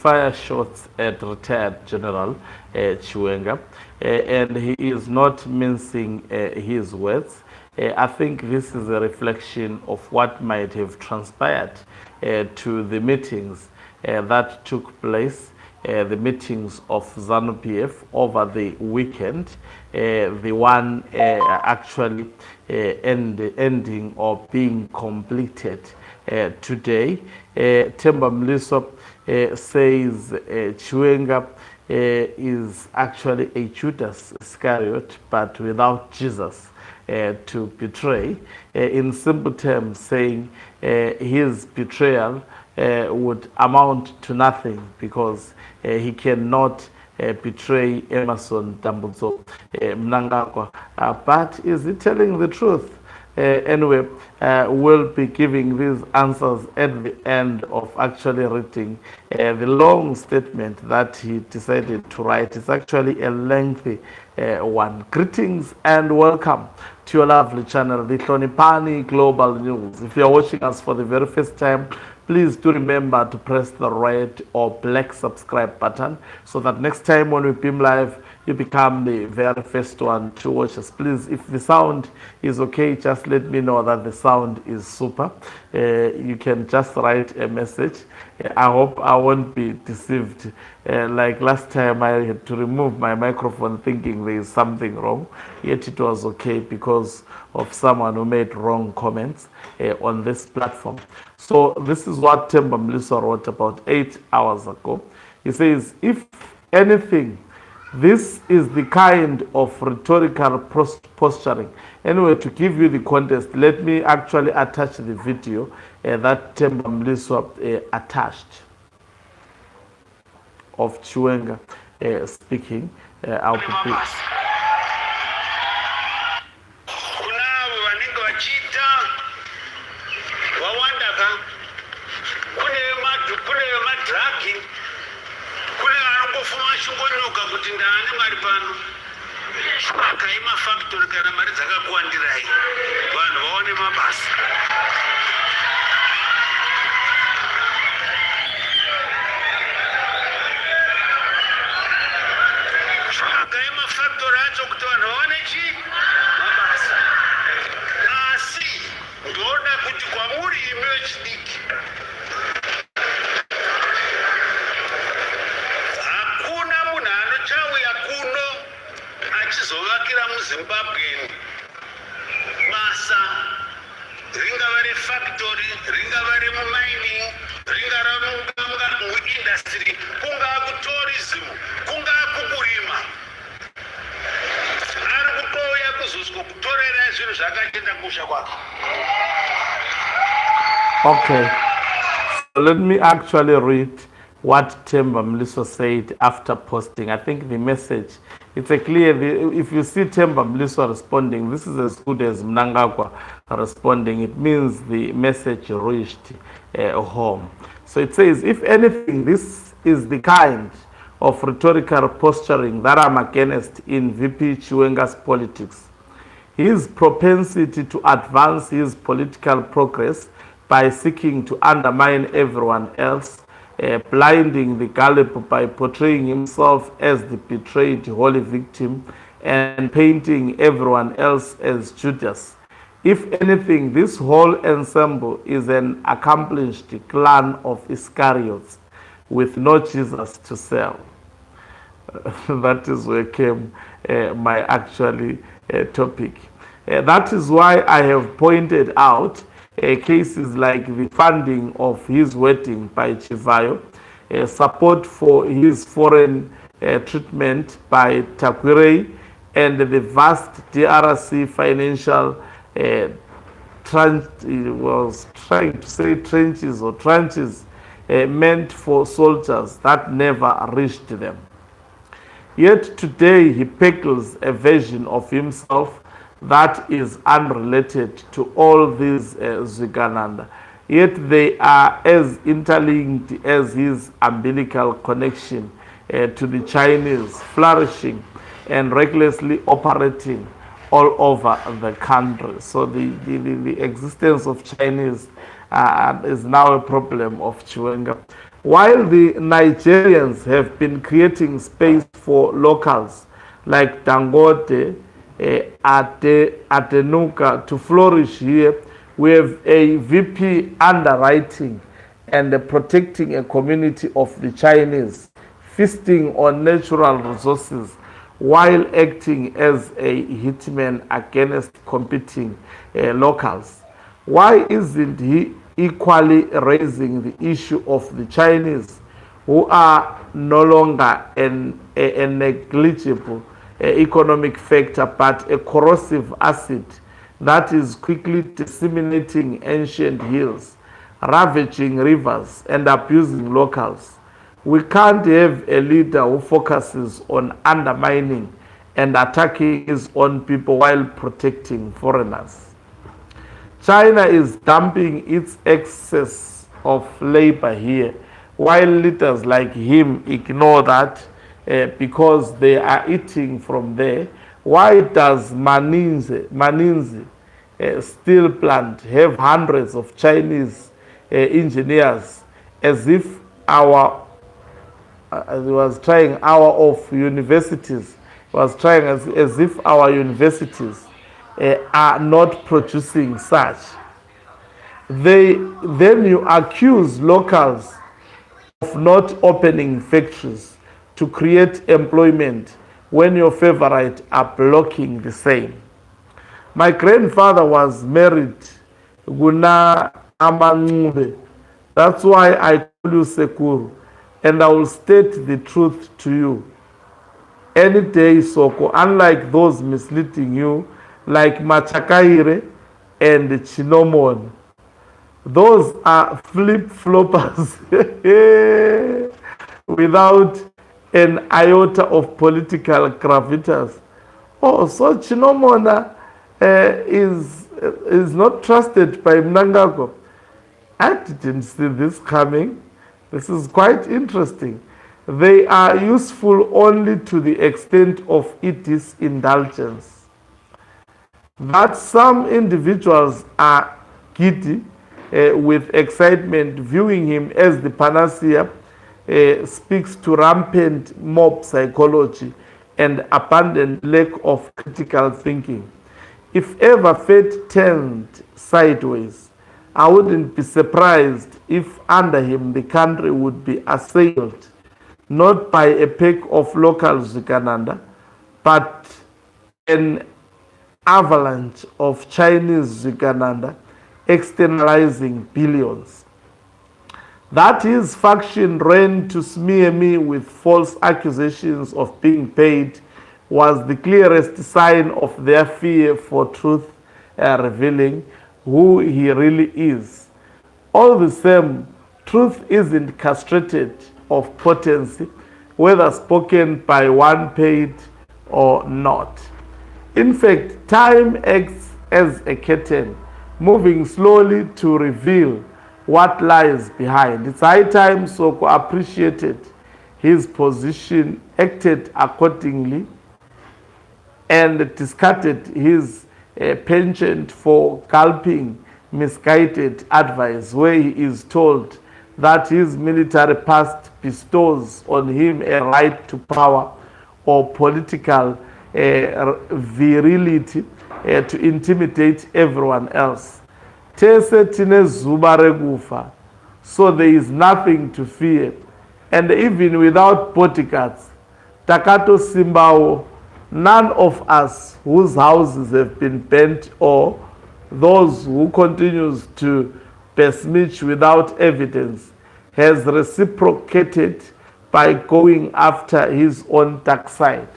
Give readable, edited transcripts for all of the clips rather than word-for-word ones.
fire shots at retired General Chiwenga, and he is not mincing his words. I think this is a reflection of what might have transpired to the meetings that took place, the meetings of ZANU-PF over the weekend, the one actually ending or being completed today. Temba Mliso says Chiwenga is actually a Judas Scariot, but without Jesus to betray. In simple terms, saying his betrayal would amount to nothing because he cannot betray Emerson Dambudzo Mnangagwa. But is he telling the truth? Anyway, we'll be giving these answers at the end of actually reading the long statement that he decided to write. It's actually a lengthy one. Greetings and welcome to your lovely channel, the Hlonipani Global News. If you're watching us for the very first time, please do remember to press the red or black subscribe button so that next time when we beam live, you become the very first one to watch us. Please, if the sound is okay, just let me know that the sound is super. You can just write a message. I hope I won't be deceived. Like last time, I had to remove my microphone thinking there is something wrong. Yet it was okay because of someone who made wrong comments on this platform. So this is what Temba Mliso wrote about 8 hours ago. He says, if anything, this is the kind of rhetorical posturing. Anyway, to give you the context, let me actually attach the video that Temba Mliso attached of Chiwenga speaking. I'll put this. Zimbabwe basa ringavari factory ringavari mining ringavari industry kungaa tourism kungaa kurima ari kutoya kuzoswa kutorera zvinhu zvakaenda kusha kwake. Okay, so let me actually read what Temba Mliso said after posting. I think the message, it's a clear, if you see Temba Mliso responding, this is as good as Mnangagwa responding. It means the message reached home. So it says, if anything, this is the kind of rhetorical posturing that I'm against in VP Chiwenga's politics. His propensity to advance his political progress by seeking to undermine everyone else, blinding the gullible by portraying himself as the betrayed holy victim and painting everyone else as Judas. If anything, this whole ensemble is an accomplished clan of Iscariots with no Jesus to sell. That is where came my actually topic. That is why I have pointed out cases like the funding of his wedding by Chivayo, support for his foreign treatment by Takwirei, and the vast DRC financial was trying to say trenches or tranches meant for soldiers that never reached them. Yet today he peddles a version of himself that is unrelated to all these Zigananda. Yet they are as interlinked as his umbilical connection to the Chinese, flourishing and recklessly operating all over the country. So the existence of Chinese is now a problem of Chiwenga. While the Nigerians have been creating space for locals like Dangote, Atenuka to flourish here, we have a VP underwriting and protecting a community of the Chinese, feasting on natural resources while acting as a hitman against competing locals. Why isn't he equally raising the issue of the Chinese who are no longer a negligible economic factor but a corrosive acid that is quickly disseminating ancient hills, ravaging rivers, and abusing locals? We can't have a leader who focuses on undermining and attacking his own people while protecting foreigners. China is dumping its excess of labor here, while leaders like him ignore that because they are eating from there. Why does Maninzi steel plant have hundreds of Chinese engineers as if our as he was trying our of universities was trying as if our universities are not producing such? Then you accuse locals of not opening factories to create employment when your favorite are blocking the same. My grandfather was married Guna Amangube. That's why I call you Sekuru, and I will state the truth to you any day, Soko, unlike those misleading you like Machakaire and Chinomon. Those are flip-floppers without an iota of political gravitas. Oh, so Chinomona is not trusted by Mnangagwa. I didn't see this coming. This is quite interesting. They are useful only to the extent of its indulgence. That some individuals are giddy with excitement, viewing him as the panacea, speaks to rampant mob psychology and abundant lack of critical thinking. If ever fate turned sideways, I wouldn't be surprised if under him the country would be assailed not by a pack of local Zigananda, but an avalanche of Chinese Zigananda externalizing billions. That his faction ran to smear me with false accusations of being paid was the clearest sign of their fear for truth revealing who he really is. All the same, truth isn't castrated of potency, whether spoken by one paid or not. In fact, time acts as a curtain, moving slowly to reveal what lies behind. It's high time Soko appreciated his position, acted accordingly, and discarded his penchant for gulping misguided advice where he is told that his military past bestows on him a right to power or political virility to intimidate everyone else. Tese tine zuba rekufa, so there is nothing to fear. And even without bodyguards, Takato Simbao, none of us whose houses have been burnt or those who continues to besmirch without evidence has reciprocated by going after his own dark side.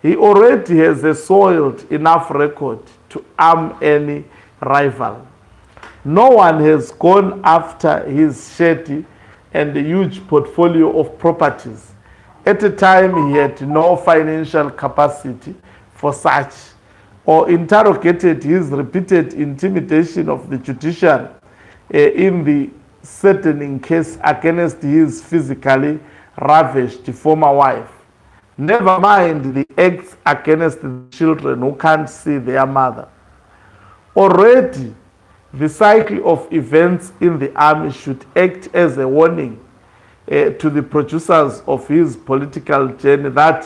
He already has a soiled enough record to arm any rival. No one has gone after his shady and huge portfolio of properties. At the time, he had no financial capacity for such, or interrogated his repeated intimidation of the judiciary in the threatening case against his physically ravished former wife. Never mind the acts against the children who can't see their mother. Already, the cycle of events in the army should act as a warning to the producers of his political journey that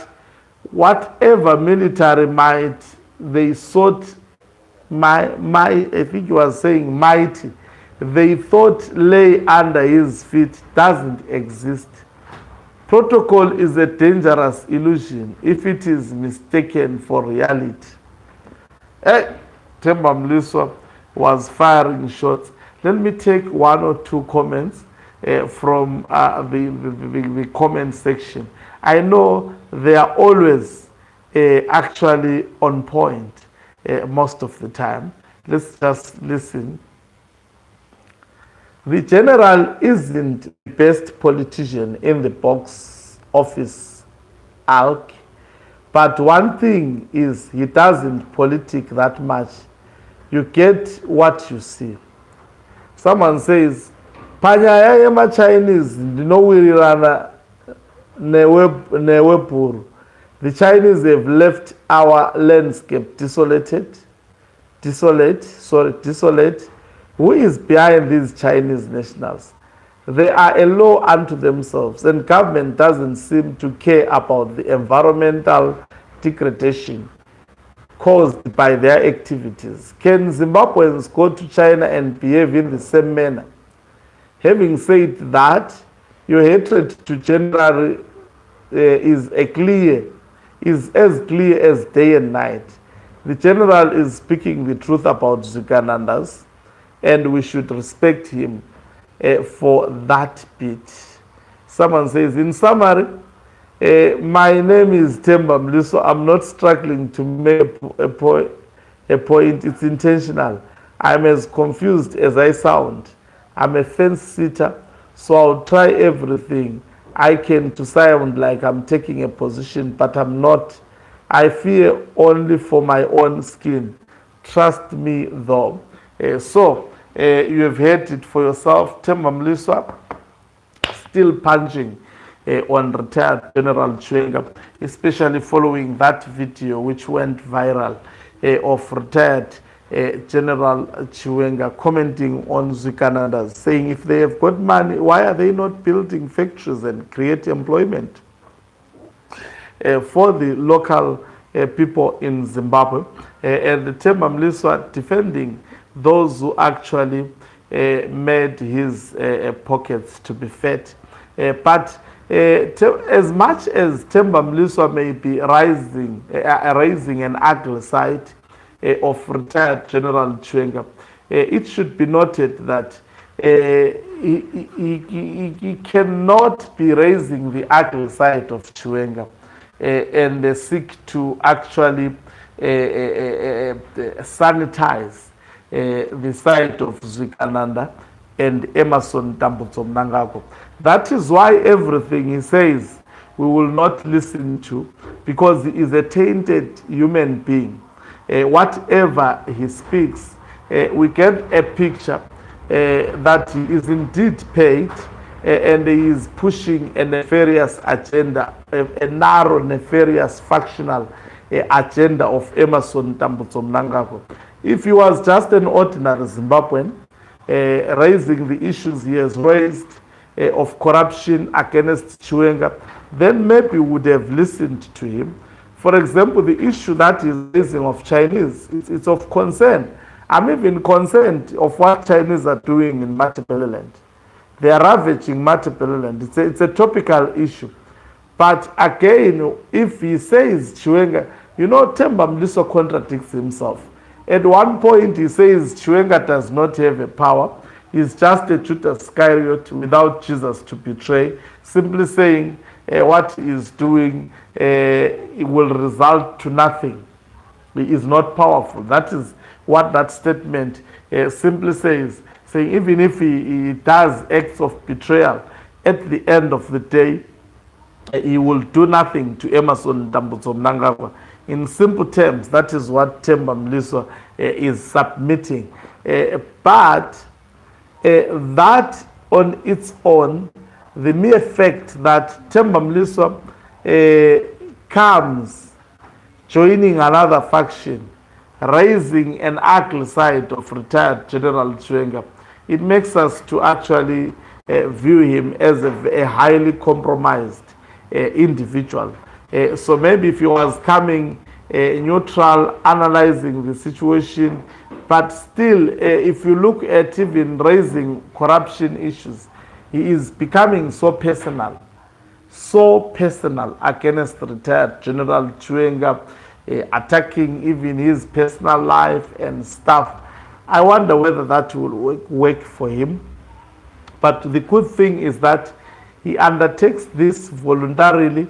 whatever military might they sought, I think he was saying mighty, they thought lay under his feet doesn't exist. Protocol is a dangerous illusion if it is mistaken for reality. Temba Mliswa was firing shots. Let me take one or two comments from the comment section. I know they are always actually on point most of the time. Let's just listen. The general isn't the best politician in the box office, ALK, but one thing is he doesn't politic that much. You get what you see. Someone says, Panyaya yema Chinese, ndinowirirana newepuru. The Chinese have left our landscape desolate. Who is behind these Chinese nationals? They are a law unto themselves, and government doesn't seem to care about the environmental degradation caused by their activities. Can Zimbabweans go to China and behave in the same manner? Having said that, your hatred to general is as clear as day and night. The general is speaking the truth about Zukanandas, and we should respect him for that bit. Someone says, in summary, my name is Temba Mliswa. I'm not struggling to make a point. It's intentional. I'm as confused as I sound. I'm a fence sitter, so I'll try everything I can to sound like I'm taking a position, but I'm not. I fear only for my own skin. Trust me, though. You have heard it for yourself. Temba Mliswa still punching on retired General Chiwenga, especially following that video which went viral of retired General Chiwenga commenting on Zukanandas, saying if they have got money, why are they not building factories and create employment for the local people in Zimbabwe? And Temba Mliswa defending those who actually made his pockets to be fat. But as much as Temba Mliswa may be raising an ugly side of retired General Chiwenga, it should be noted that he cannot be raising the ugly side of Chiwenga and seek to actually sanitize the side of Zukananda and Emerson Tambutso Mnangagwa. That is why everything he says we will not listen to, because he is a tainted human being. Whatever he speaks, we get a picture that he is indeed paid and he is pushing a nefarious agenda, a narrow, nefarious, factional agenda of Emerson Tambutso Mnangagwa. If he was just an ordinary Zimbabwean, raising the issues he has raised of corruption against Chiwenga, then maybe we would have listened to him. For example, the issue that is raising of Chinese, it's of concern. I'm even concerned of what Chinese are doing in Matabeleland. They are ravaging Matabeleland. It's a topical issue. But again, if he says Chiwenga, Temba Mliswa contradicts himself. At one point, he says Chiwenga does not have a power. He's just a Judas Scariot without Jesus to betray, simply saying what he is doing it will result to nothing. He is not powerful. That is what that statement simply says, saying even if he does acts of betrayal, at the end of the day, he will do nothing to Emerson Tambutso Mnangagwa. In simple terms, that is what Temba Mliswa is submitting. But that on its own, the mere fact that Temba Mliswa comes joining another faction, raising an ugly side of retired General Chiwenga, it makes us to actually view him as a highly compromised individual. So maybe if he was coming neutral, analyzing the situation, but still, if you look at even raising corruption issues, he is becoming so personal against retired General Chiwenga, attacking even his personal life and stuff. I wonder whether that will work for him. But the good thing is that he undertakes this voluntarily,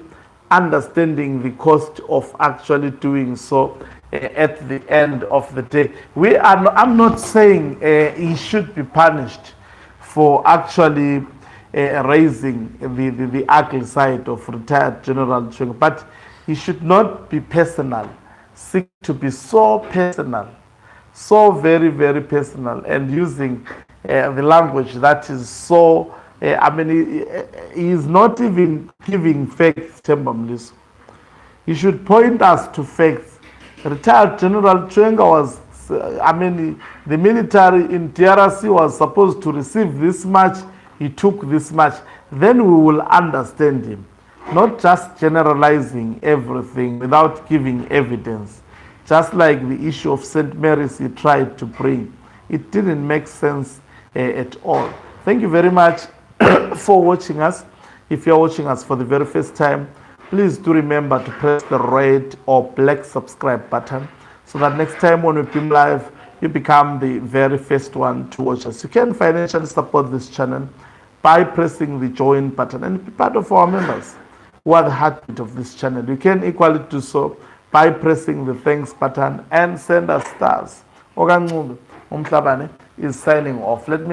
understanding the cost of actually doing so at the end of the day. I'm not saying he should be punished for actually raising the ugly side of retired General Chiwenga, but he should not be personal, seek to be so personal, so very, very personal, and using the language that is so, he is not even giving facts, Temba. He should point us to facts. Retired General Chiwenga was, the military in DRC was supposed to receive this much, he took this much. Then we will understand him. Not just generalizing everything without giving evidence. Just like the issue of St. Mary's he tried to bring. It didn't make sense at all. Thank you very much for watching us. If you're watching us for the very first time, please do remember to press the red or black subscribe button so that next time when we film live, you become the very first one to watch us. You can financially support this channel by pressing the join button and be part of our members who are the heartbeat of this channel. You can equally do so by pressing the thanks button and send us stars. Ogan Umhlabane is signing off. Let me